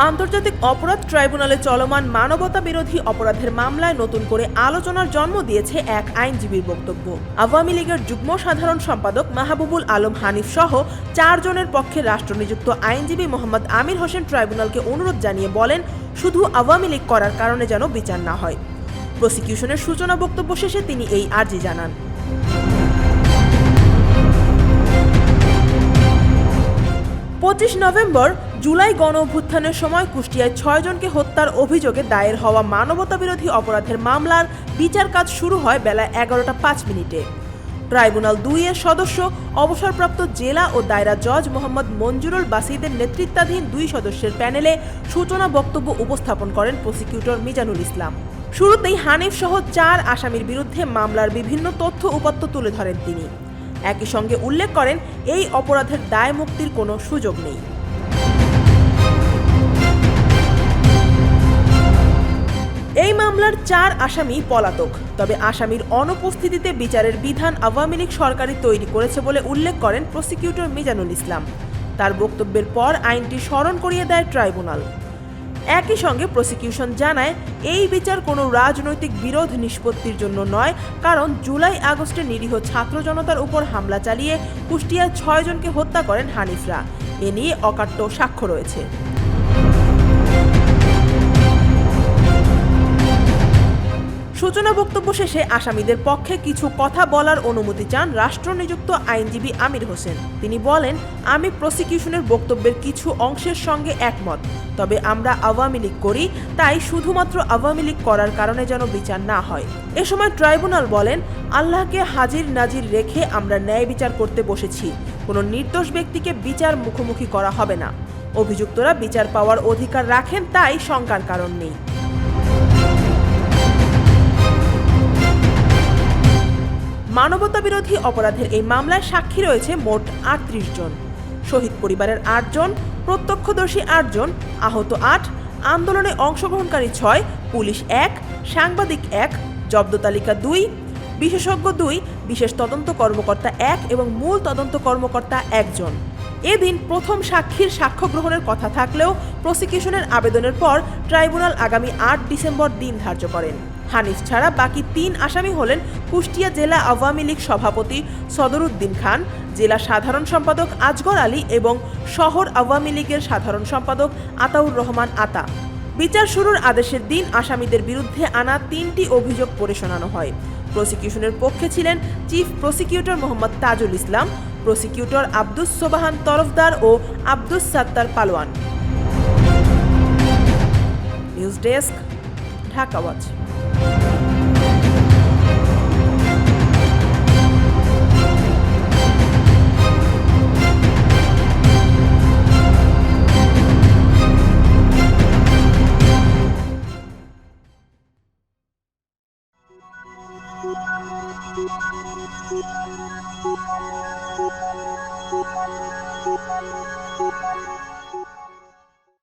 আন্তর্জাতিক অপরাধ ট্রাইব্যুনালে চলমান মানবতা বিরোধী অপরাধের মামলায় নতুন করে আলোচনার জন্ম দিয়েছে এক আইনজীবীর বক্তব্য। আওয়ামী লীগের যুগ্ম সাধারণ সম্পাদক মাহবুবুল আলম হানিফ সহ 4 জনের পক্ষে রাষ্ট্রনিযুক্ত আইনজীবী মোহাম্মদ আমির হোসেন ট্রাইব্যুনালকে অনুরোধ জানিয়ে বলেন, শুধু আওয়ামী লীগ করার কারণে যেন বিচার না হয়। প্রসিকিউশনের সূচনা বক্তব্য শেষে তিনি এই আর্জি জানান। 25 নভেম্বর জুলাই গণঅভ্যুত্থানের সময় কুষ্টিয়ায় 6 জনকে হত্যার অভিযোগে দায়ের হওয়া মানবতাবিরোধী অপরাধের মামলার বিচার কাজ শুরু হয় বেলা 11টা 5 মিনিটে। ট্রাইব্যুনাল 2 এর সদস্য অবসরপ্রাপ্ত জেলা ও দায়রা জজ মোহাম্মদ মঞ্জুরুল বাসিদের নেতৃত্বাধীন 2 সদস্যের প্যানেলে সূচনা বক্তব্য উপস্থাপন করেন প্রসিকিউটর মিজানুল ইসলাম। শুরুতেই হানিফ সহ 4 আসামির বিরুদ্ধে মামলার বিভিন্ন তথ্য উপাত্ত তুলে ধরেন তিনি। একই সঙ্গে উল্লেখ করেন, এই অপরাধের দায় মুক্তির কোনো সুযোগ নেই। এই মামলার 4 আসামি পলাতক, তবে আসামির অনুপস্থিতিতে বিচারের বিধান আওয়ামী লীগ সরকারই তৈরি করেছে বলে উল্লেখ করেন প্রসিকিউটর মিজানুল ইসলাম। তার বক্তব্যের পর আইনটি স্মরণ করিয়ে দেয় ট্রাইব্যুনাল। একই সঙ্গে প্রসিকিউশন জানায়, এই বিচার কোনো রাজনৈতিক বিরোধ নিষ্পত্তির জন্য নয়, কারণ জুলাই আগস্টে নিরীহ ছাত্র জনতার উপর হামলা চালিয়ে কুষ্টিয়ায় 6 জনকে হত্যা করেন হানিফরা। এ নিয়ে অকাট্য সাক্ষ্য রয়েছে। সূচনা বক্তব্য শেষে আসামিদের পক্ষে কিছু কথা বলার অনুমতি চান রাষ্ট্রনিযুক্ত আইনজীবী আমির হোসেন। তিনি বলেন, আমি প্রসিকিউশনের বক্তব্যের কিছু অংশের সঙ্গে একমত, তবে আমরা আওয়ামী লীগ করি, তাই শুধুমাত্র আওয়ামী লীগ করার কারণে যেন বিচার না হয়। এ সময় ট্রাইব্যুনাল বলেন, আল্লাহকে হাজির নাজির রেখে আমরা ন্যায় বিচার করতে বসেছি। কোনো নির্দোষ ব্যক্তিকে বিচার মুখোমুখি করা হবে না। অভিযুক্তরা বিচার পাওয়ার অধিকার রাখেন, তাই শঙ্কার কারণ নেই। মানবতাবিরোধী অপরাধের এই মামলায় সাক্ষী রয়েছে মোট 38 জন। শহীদ পরিবারের 8 জন, প্রত্যক্ষদর্শী 8 জন, আহত 8, আন্দোলনে অংশগ্রহণকারী 6, পুলিশ 1, সাংবাদিক 1, জব্দ তালিকা 2, বিশেষজ্ঞ 2, বিশেষ তদন্ত কর্মকর্তা 1 এবং মূল তদন্ত কর্মকর্তা 1 জন। এদিন প্রথম সাক্ষীর সাক্ষ্য গ্রহণের কথা থাকলেও প্রসিকিউশনের আবেদনের পর ট্রাইব্যুনাল আগামী 8 ডিসেম্বর দিন ধার্য করেন। হানিফ ছাড়া বাকি 3 আসামি হলেন কুষ্টিয়া জেলা আওয়ামী লীগ সভাপতি সদরউদ্দিন খান, জেলা সাধারণ সম্পাদক আজগর আলী এবং শহর আওয়ামী লীগের সাধারণ সম্পাদক আতাউর রহমান আতা। বিচার শুরুর আদেশের দিন আসামিদের বিরুদ্ধে আনা 3টি অভিযোগ পড়ে শোনানো হয়। প্রসিকিউশনের পক্ষে ছিলেন chief prosecutor Mohammad Tajul Islam, prosecutor Abdus Sobhan Tarafdar ও Abdus Sattar Palowan. News desk, Dhaka watch. Thank you.